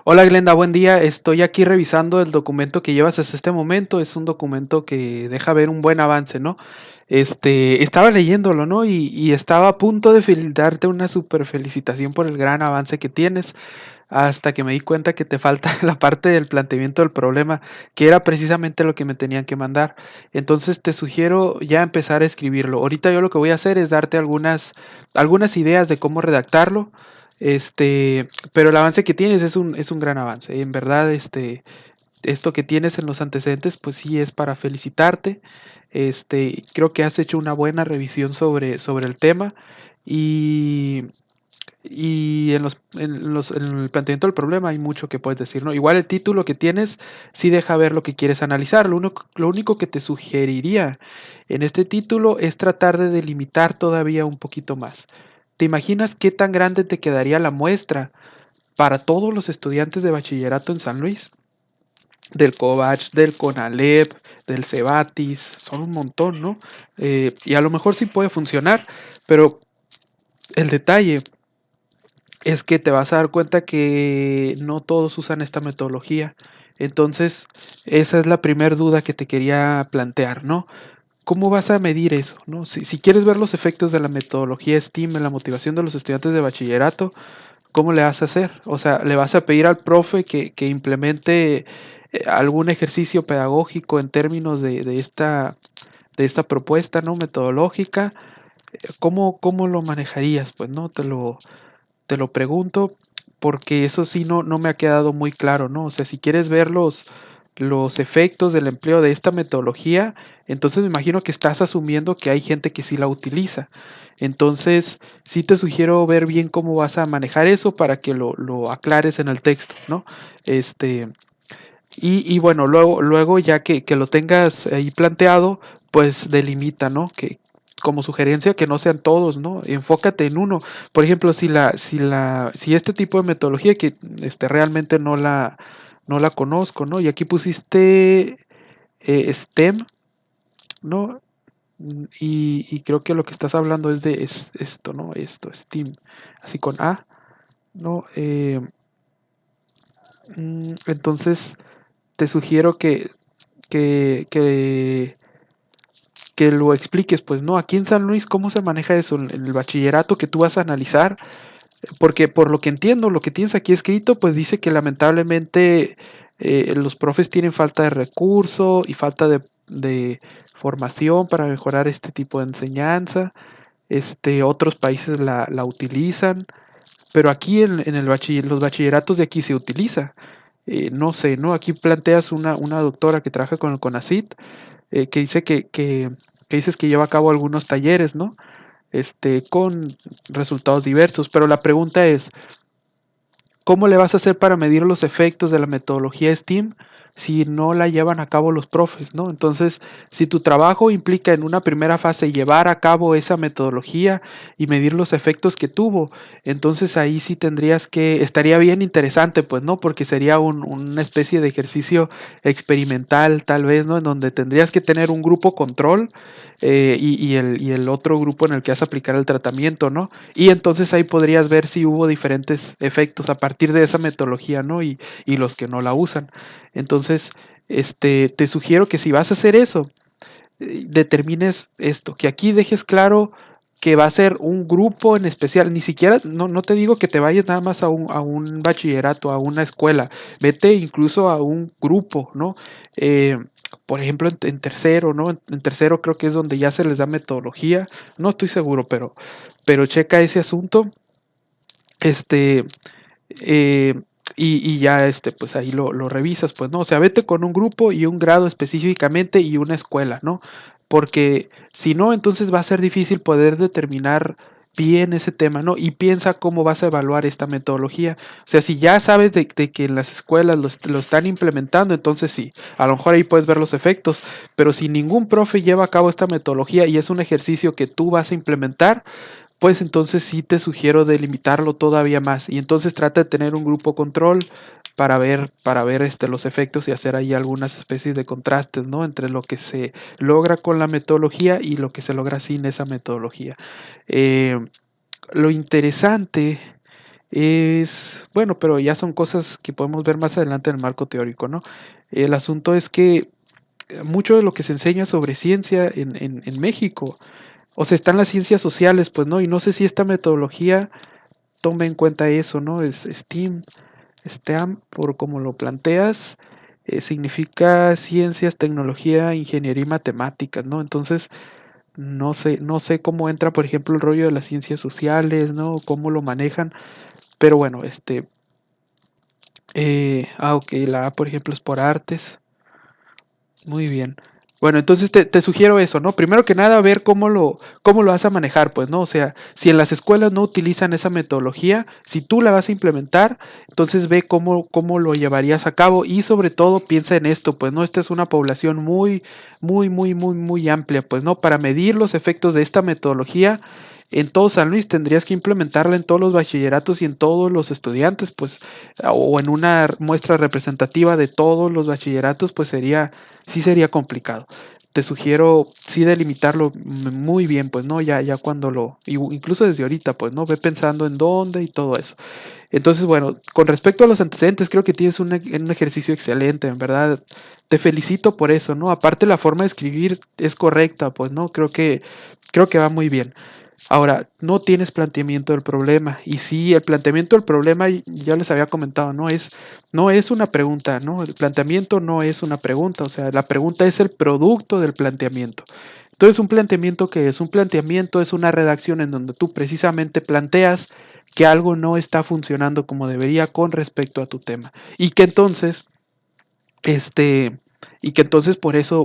Hola Glenda, buen día. Estoy aquí revisando el documento que llevas hasta este momento. Es un documento que deja ver un buen avance, ¿no? Estaba leyéndolo, ¿no? Y estaba a punto de darte una super felicitación por el gran avance que tienes, hasta que me di cuenta que te falta la parte del planteamiento del problema, que era precisamente lo que me tenían que mandar. Entonces te sugiero ya empezar a escribirlo. Ahorita yo lo que voy a hacer es darte algunas ideas de cómo redactarlo. Pero el avance que tienes es un gran avance. En verdad, esto que tienes en los antecedentes, pues sí es para felicitarte. Creo que has hecho una buena revisión sobre el tema y, y en el planteamiento del problema hay mucho que puedes decir, ¿no? Igual el título que tienes sí deja ver lo que quieres analizar. Lo único que te sugeriría en este título es tratar de delimitar todavía un poquito más. ¿Te imaginas qué tan grande te quedaría la muestra para todos los estudiantes de bachillerato en San Luis? Del Covach, del Conalep, del Cebatis, son un montón, ¿no? Y a lo mejor sí puede funcionar, pero el detalle es que te vas a dar cuenta que no todos usan esta metodología. Entonces, esa es la primera duda que te quería plantear, ¿no? ¿Cómo vas a medir eso? ¿No? Si quieres ver los efectos de la metodología STEAM en la motivación de los estudiantes de bachillerato, ¿cómo le vas a hacer? O sea, le vas a pedir al profe que implemente algún ejercicio pedagógico en términos de esta propuesta, ¿no? Metodológica. ¿Cómo lo manejarías? Pues no, te lo pregunto porque eso sí no me ha quedado muy claro, ¿no? O sea, si quieres ver los efectos del empleo de esta metodología, entonces me imagino que estás asumiendo que hay gente que sí la utiliza. Entonces, sí te sugiero ver bien cómo vas a manejar eso para que lo aclares en el texto, ¿no? Este, y bueno, luego ya que lo tengas ahí planteado, pues delimita, ¿no? Que como sugerencia que no sean todos, ¿no? Enfócate en uno. Por ejemplo, si este tipo de metodología que realmente no la conozco, ¿no? Y aquí pusiste STEM, ¿no? Y creo que lo que estás hablando es de esto, ¿no? Esto, STEAM, así con A, ¿no? Entonces, te sugiero que, que, que lo expliques, pues, ¿no? Aquí en San Luis, ¿cómo se maneja eso en el bachillerato que tú vas a analizar? Porque por lo que entiendo, lo que tienes aquí escrito, pues dice que lamentablemente los profes tienen falta de recurso y falta de formación para mejorar este tipo de enseñanza. Otros países la utilizan, pero aquí en los bachilleratos de aquí se utiliza. No sé, ¿no? Aquí planteas una doctora que trabaja con el CONACYT, que dice que dices que lleva a cabo algunos talleres, ¿no? Con resultados diversos, pero la pregunta es, ¿cómo le vas a hacer para medir los efectos de la metodología STEAM si no la llevan a cabo los profes, ¿no? Entonces, si tu trabajo implica en una primera fase llevar a cabo esa metodología y medir los efectos que tuvo, entonces ahí sí estaría bien interesante, pues, ¿no? Porque sería una especie de ejercicio experimental, tal vez, ¿no? En donde tendrías que tener un grupo control y el otro grupo en el que vas a aplicar el tratamiento, ¿no? Y entonces ahí podrías ver si hubo diferentes efectos a partir de esa metodología, ¿no? Y los que no la usan. Entonces, te sugiero que si vas a hacer eso, determines esto, que aquí dejes claro que va a ser un grupo en especial, ni siquiera, no te digo que te vayas nada más a un bachillerato, a una escuela, vete incluso a un grupo, ¿no? Eh, por ejemplo, en tercero, ¿no? En tercero creo que es donde ya se les da metodología, no estoy seguro, pero checa ese asunto, este, eh, y ya pues ahí lo revisas, pues, ¿no? O sea, vete con un grupo y un grado específicamente y una escuela, ¿no? Porque si no, entonces va a ser difícil poder determinar bien ese tema, ¿no? Y piensa cómo vas a evaluar esta metodología. O sea, si ya sabes de que en las escuelas lo están implementando, entonces sí, a lo mejor ahí puedes ver los efectos, pero si ningún profe lleva a cabo esta metodología y es un ejercicio que tú vas a implementar, pues entonces sí te sugiero delimitarlo todavía más y entonces trata de tener un grupo control para ver los efectos y hacer ahí algunas especies de contrastes, ¿no? Entre lo que se logra con la metodología y lo que se logra sin esa metodología. Eh, lo interesante Bueno, pero ya son cosas que podemos ver más adelante en el marco teórico, ¿no? El asunto es que mucho de lo que se enseña sobre ciencia en México, o sea, están las ciencias sociales, pues, ¿no? Y no sé si esta metodología tome en cuenta eso, ¿no? Es STEM, por como lo planteas, significa ciencias, tecnología, ingeniería y matemáticas, ¿no? Entonces, no sé cómo entra, por ejemplo, el rollo de las ciencias sociales, ¿no? Cómo lo manejan, pero bueno, ok, la A, por ejemplo, es por artes. Muy bien. Bueno, entonces te sugiero eso, ¿no? Primero que nada, ver cómo lo vas a manejar, pues, ¿no? O sea, si en las escuelas no utilizan esa metodología, si tú la vas a implementar, entonces ve cómo lo llevarías a cabo y sobre todo piensa en esto, pues, ¿no? Esta es una población muy, muy, muy, muy, muy amplia, pues, ¿no? Para medir los efectos de esta metodología en todo San Luis tendrías que implementarla en todos los bachilleratos y en todos los estudiantes, pues, o en una muestra representativa de todos los bachilleratos, pues sí sería complicado. Te sugiero sí delimitarlo muy bien, pues, ¿no? Ya cuando incluso desde ahorita, pues, ¿no? Ve pensando en dónde y todo eso. Entonces, bueno, con respecto a los antecedentes, creo que tienes un ejercicio excelente, en verdad. Te felicito por eso, ¿no? Aparte la forma de escribir es correcta, pues, ¿no? Creo que va muy bien. Ahora, no tienes planteamiento del problema. Y sí, el planteamiento del problema, ya les había comentado, no es una pregunta, ¿no? El planteamiento no es una pregunta, o sea, la pregunta es el producto del planteamiento. Entonces, un planteamiento que es un planteamiento es una redacción en donde tú precisamente planteas que algo no está funcionando como debería con respecto a tu tema. Y que entonces este, y que entonces por eso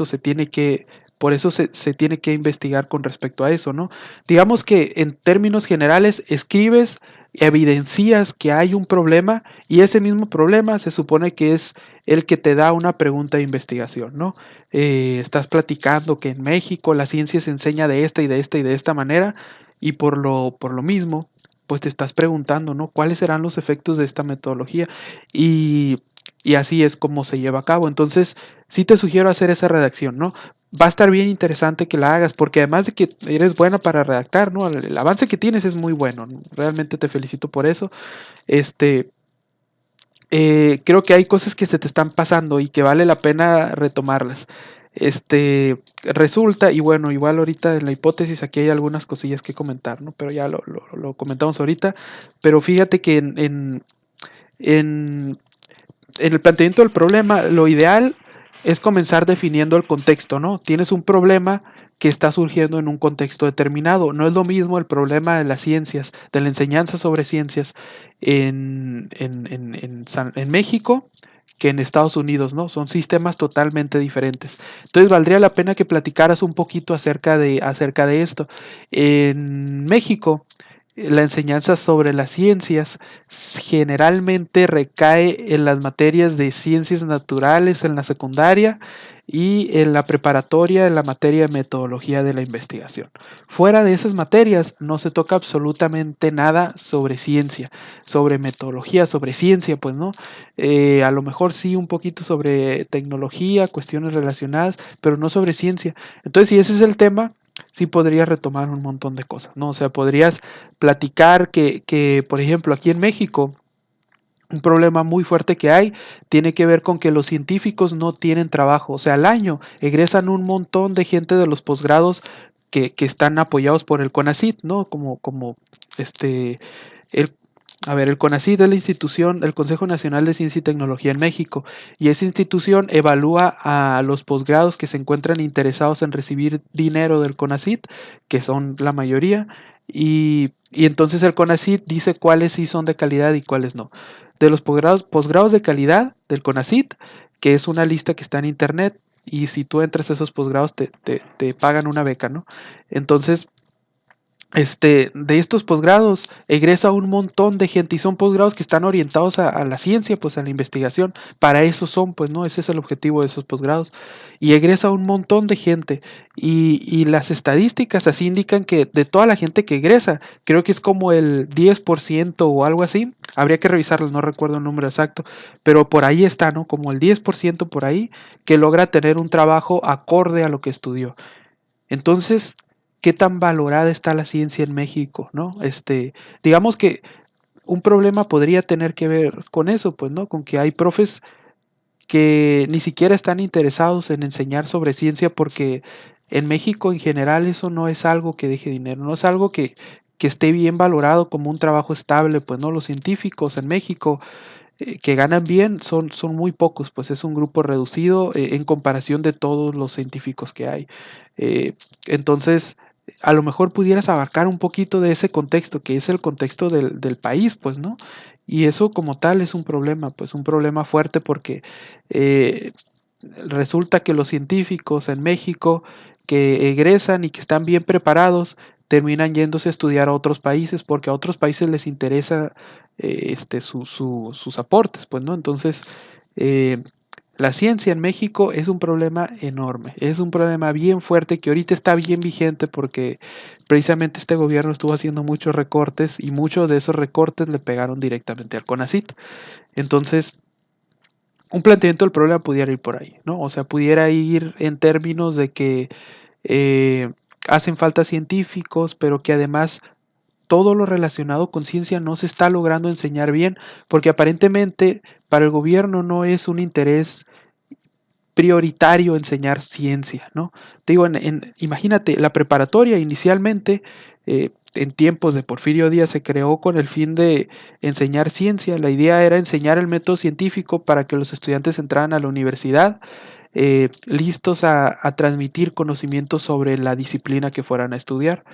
se tiene que investigar con respecto a eso, ¿no? Digamos que en términos generales escribes, evidencias que hay un problema y ese mismo problema se supone que es el que te da una pregunta de investigación, ¿no? Estás platicando que en México la ciencia se enseña de esta y de esta y de esta manera y por lo mismo, pues te estás preguntando, ¿no? ¿Cuáles serán los efectos de esta metodología? Y y así es como se lleva a cabo. Entonces, sí te sugiero hacer esa redacción, ¿no? Va a estar bien interesante que la hagas, porque además de que eres buena para redactar, ¿no? El avance que tienes es muy bueno, ¿no? Realmente te felicito por eso. Este, Creo que hay cosas que se te están pasando y que vale la pena retomarlas. Resulta, y bueno, igual ahorita en la hipótesis aquí hay algunas cosillas que comentar, ¿no? Pero ya lo comentamos ahorita. Pero fíjate que en en el planteamiento del problema, lo ideal es comenzar definiendo el contexto, ¿no? Tienes un problema que está surgiendo en un contexto determinado. No es lo mismo el problema de las ciencias, de la enseñanza sobre ciencias en México que en Estados Unidos, ¿no? Son sistemas totalmente diferentes. Entonces valdría la pena que platicaras un poquito acerca de esto. En México, la enseñanza sobre las ciencias generalmente recae en las materias de ciencias naturales en la secundaria y en la preparatoria en la materia de metodología de la investigación. Fuera de esas materias no se toca absolutamente nada sobre ciencia, sobre metodología, sobre ciencia, pues no. A lo mejor sí un poquito sobre tecnología, cuestiones relacionadas, pero no sobre ciencia. Entonces, si ese es el tema, sí podrías retomar un montón de cosas, ¿no? O sea, podrías platicar que, por ejemplo, aquí en México, un problema muy fuerte que hay tiene que ver con que los científicos no tienen trabajo. O sea, al año egresan un montón de gente de los posgrados que están apoyados por el CONACYT, ¿no? Como el, a ver, el CONACYT es la institución, el Consejo Nacional de Ciencia y Tecnología en México, y esa institución evalúa a los posgrados que se encuentran interesados en recibir dinero del CONACYT, que son la mayoría, y entonces el CONACYT dice cuáles sí son de calidad y cuáles no. De los posgrados de calidad del CONACYT, que es una lista que está en internet, y si tú entras a esos posgrados te pagan una beca, ¿no? Entonces, de estos posgrados egresa un montón de gente y son posgrados que están orientados a la ciencia, pues a la investigación. Para eso son, pues, ¿no? Ese es el objetivo de esos posgrados. Y egresa un montón de gente. Y las estadísticas así indican que de toda la gente que egresa, creo que es como el 10% o algo así. Habría que revisarlo, no recuerdo el número exacto, pero por ahí está, ¿no? Como el 10% por ahí que logra tener un trabajo acorde a lo que estudió. Entonces, ¿qué tan valorada está la ciencia en México, no? Digamos que un problema podría tener que ver con eso, pues, ¿no? Con que hay profes que ni siquiera están interesados en enseñar sobre ciencia porque en México en general eso no es algo que deje dinero, no es algo que esté bien valorado como un trabajo estable, pues no, los científicos en México que ganan bien son muy pocos, pues es un grupo reducido en comparación de todos los científicos que hay. Eh, entonces, a lo mejor pudieras abarcar un poquito de ese contexto, que es el contexto del país, pues, ¿no? Y eso como tal es un problema, pues un problema fuerte porque eh, resulta que los científicos en México que egresan y que están bien preparados terminan yéndose a estudiar a otros países porque a otros países les interesa sus aportes, pues, ¿no? Entonces, eh, la ciencia en México es un problema enorme, es un problema bien fuerte que ahorita está bien vigente porque precisamente este gobierno estuvo haciendo muchos recortes y muchos de esos recortes le pegaron directamente al CONACYT. Entonces, un planteamiento del problema pudiera ir por ahí, ¿no? O sea, pudiera ir en términos de que eh, hacen falta científicos, pero que además todo lo relacionado con ciencia no se está logrando enseñar bien, porque aparentemente para el gobierno no es un interés prioritario enseñar ciencia, ¿no? Te digo, imagínate, la preparatoria inicialmente, en tiempos de Porfirio Díaz, se creó con el fin de enseñar ciencia. La idea era enseñar el método científico para que los estudiantes entraran a la universidad listos a transmitir conocimientos sobre la disciplina que fueran a estudiar.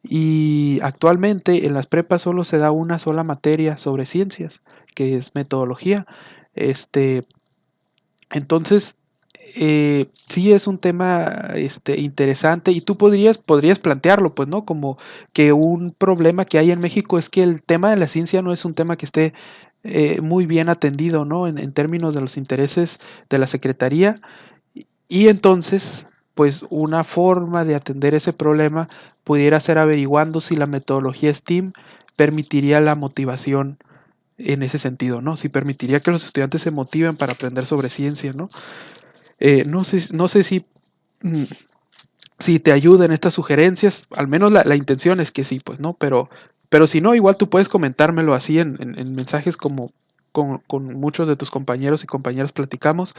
Y actualmente en las prepas solo se da una sola materia sobre ciencias, que es metodología. Este, entonces, sí es un tema interesante y tú podrías plantearlo, pues, ¿no? Como que un problema que hay en México es que el tema de la ciencia no es un tema que esté muy bien atendido, ¿no? En términos de los intereses de la Secretaría. Y entonces, pues una forma de atender ese problema pudiera ser averiguando si la metodología STEAM permitiría la motivación en ese sentido, ¿no? Si permitiría que los estudiantes se motiven para aprender sobre ciencia, ¿no? No sé mm, si te ayudan estas sugerencias, al menos la intención es que sí, pues, ¿no? Pero si no, igual tú puedes comentármelo así en mensajes como con muchos de tus compañeros y compañeras platicamos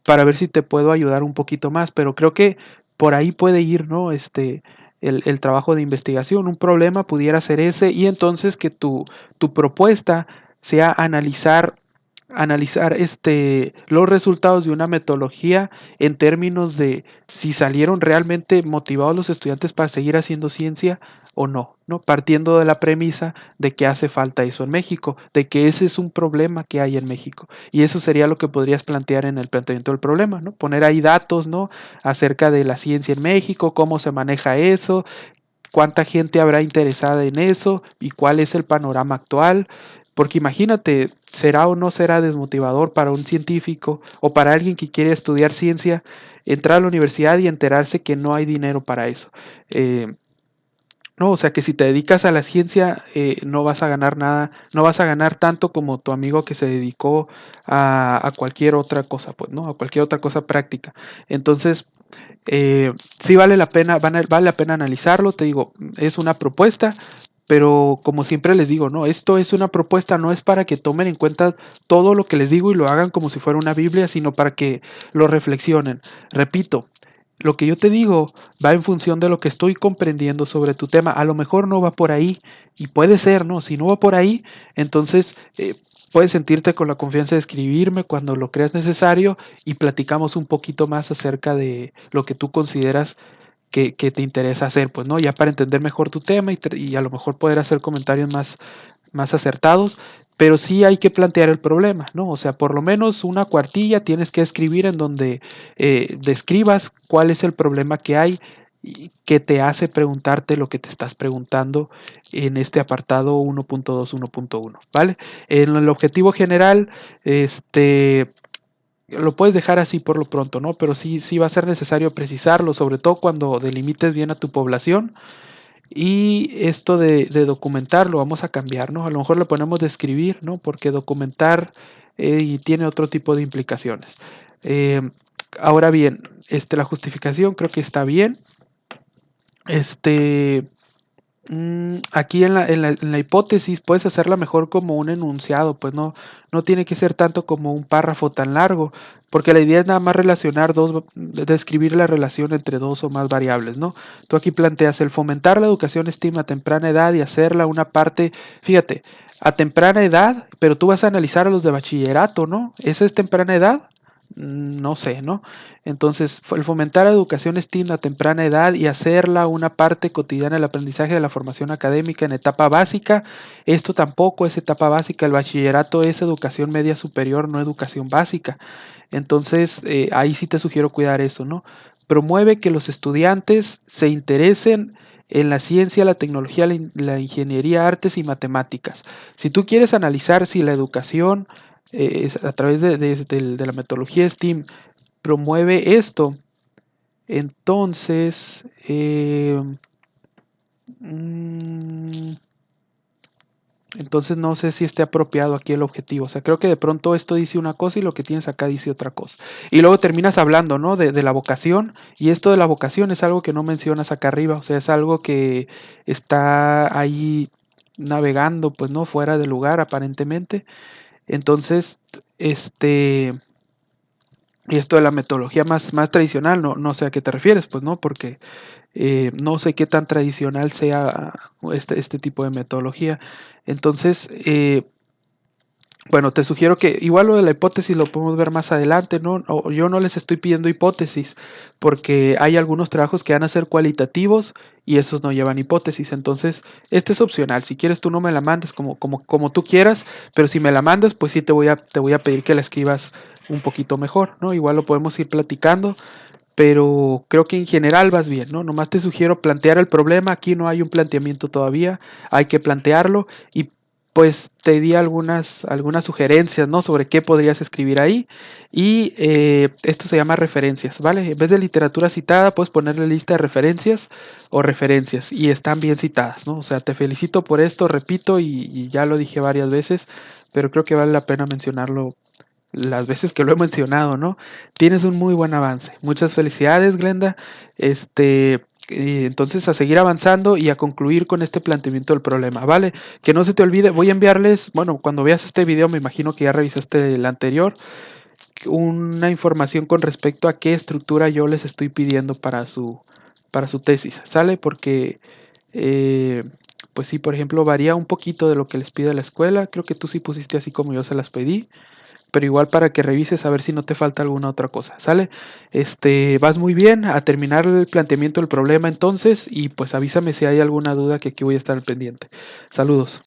para ver si te puedo ayudar un poquito más, pero creo que por ahí puede ir, ¿no? El trabajo de investigación. Un problema pudiera ser ese y entonces que tu propuesta sea analizar los resultados de una metodología en términos de si salieron realmente motivados los estudiantes para seguir haciendo ciencia o no, ¿no? Partiendo de la premisa de que hace falta eso en México, de que ese es un problema que hay en México. Y eso sería lo que podrías plantear en el planteamiento del problema, ¿no? Poner ahí datos, ¿no? Acerca de la ciencia en México, cómo se maneja eso, cuánta gente habrá interesada en eso y cuál es el panorama actual. Porque imagínate, ¿será o no será desmotivador para un científico o para alguien que quiere estudiar ciencia entrar a la universidad y enterarse que no hay dinero para eso? Eh, no, o sea que si te dedicas a la ciencia no vas a ganar nada, no vas a ganar tanto como tu amigo que se dedicó a cualquier otra cosa, pues, ¿no? A cualquier otra cosa práctica. Entonces, sí vale la pena, vale la pena analizarlo, te digo, es una propuesta, pero como siempre les digo, no, esto es una propuesta, no es para que tomen en cuenta todo lo que les digo y lo hagan como si fuera una Biblia, sino para que lo reflexionen. Repito, lo que yo te digo va en función de lo que estoy comprendiendo sobre tu tema. A lo mejor no va por ahí y puede ser, ¿no? Si no va por ahí, entonces puedes sentirte con la confianza de escribirme cuando lo creas necesario y platicamos un poquito más acerca de lo que tú consideras que te interesa hacer, pues, ¿no? Ya para entender mejor tu tema y a lo mejor poder hacer comentarios más acertados, pero sí hay que plantear el problema, ¿no? O sea, por lo menos una cuartilla tienes que escribir en donde describas cuál es el problema que hay y que te hace preguntarte lo que te estás preguntando en este apartado 1.2, 1.1, ¿vale? En el objetivo general, lo puedes dejar así por lo pronto, ¿no? Pero sí va a ser necesario precisarlo, sobre todo cuando delimites bien a tu población. Y esto de documentar lo vamos a cambiar, ¿no? A lo mejor lo ponemos de escribir, ¿no? Porque documentar y tiene otro tipo de implicaciones. Eh, ahora bien, la justificación creo que está bien. Este, Aquí en la hipótesis puedes hacerla mejor como un enunciado, pues no tiene que ser tanto como un párrafo tan largo, porque la idea es nada más relacionar describir la relación entre dos o más variables, ¿no? Tú aquí planteas el fomentar la educación STEAM a temprana edad y hacerla una parte, fíjate, a temprana edad, pero tú vas a analizar a los de bachillerato, ¿no? ¿Esa es temprana edad? No sé, ¿no? Entonces, el fomentar la educación STEAM a temprana edad y hacerla una parte cotidiana del aprendizaje de la formación académica en etapa básica, esto tampoco es etapa básica, el bachillerato es educación media superior, no educación básica. Entonces, ahí sí te sugiero cuidar eso, ¿no? Promueve que los estudiantes se interesen en la ciencia, la tecnología, la ingeniería, artes y matemáticas. Si tú quieres analizar si la educación a través de la metodología STEAM promueve esto, entonces, mm, entonces no sé si esté apropiado aquí el objetivo. O sea, creo que de pronto esto dice una cosa y lo que tienes acá dice otra cosa. Y luego terminas hablando, ¿no? De la vocación. Y esto de la vocación es algo que no mencionas acá arriba. O sea, es algo que está ahí navegando, pues, ¿no? Fuera de lugar, aparentemente. Entonces, y esto de la metodología más tradicional, no sé a qué te refieres, pues, ¿no? Porque no sé qué tan tradicional sea este tipo de metodología. Entonces, bueno, te sugiero que igual lo de la hipótesis lo podemos ver más adelante, ¿no? Yo no les estoy pidiendo hipótesis porque hay algunos trabajos que van a ser cualitativos y esos no llevan hipótesis. Entonces, este es opcional. Si quieres, tú no me la mandes como tú quieras, pero si me la mandas, pues sí te voy a pedir que la escribas un poquito mejor, ¿no? Igual lo podemos ir platicando, pero creo que en general vas bien, ¿no? Nomás te sugiero plantear el problema, aquí no hay un planteamiento todavía, hay que plantearlo y pues te di algunas sugerencias, ¿no? Sobre qué podrías escribir ahí y esto se llama referencias, ¿vale? En vez de literatura citada, puedes ponerle lista de referencias o referencias y están bien citadas, ¿no? O sea, te felicito por esto, repito, y ya lo dije varias veces, pero creo que vale la pena mencionarlo las veces que lo he mencionado, ¿no? Tienes un muy buen avance. Muchas felicidades, Glenda. Entonces a seguir avanzando y a concluir con este planteamiento del problema, ¿vale? Que no se te olvide, voy a enviarles, bueno, cuando veas este video, me imagino que ya revisaste el anterior, una información con respecto a qué estructura yo les estoy pidiendo para su tesis, ¿sale? Porque, eh, pues sí, por ejemplo, varía un poquito de lo que les pide la escuela. Creo que tú sí pusiste así como yo se las pedí, pero igual para que revises a ver si no te falta alguna otra cosa, ¿sale? Vas muy bien a terminar el planteamiento del problema entonces y pues avísame si hay alguna duda que aquí voy a estar al pendiente. Saludos.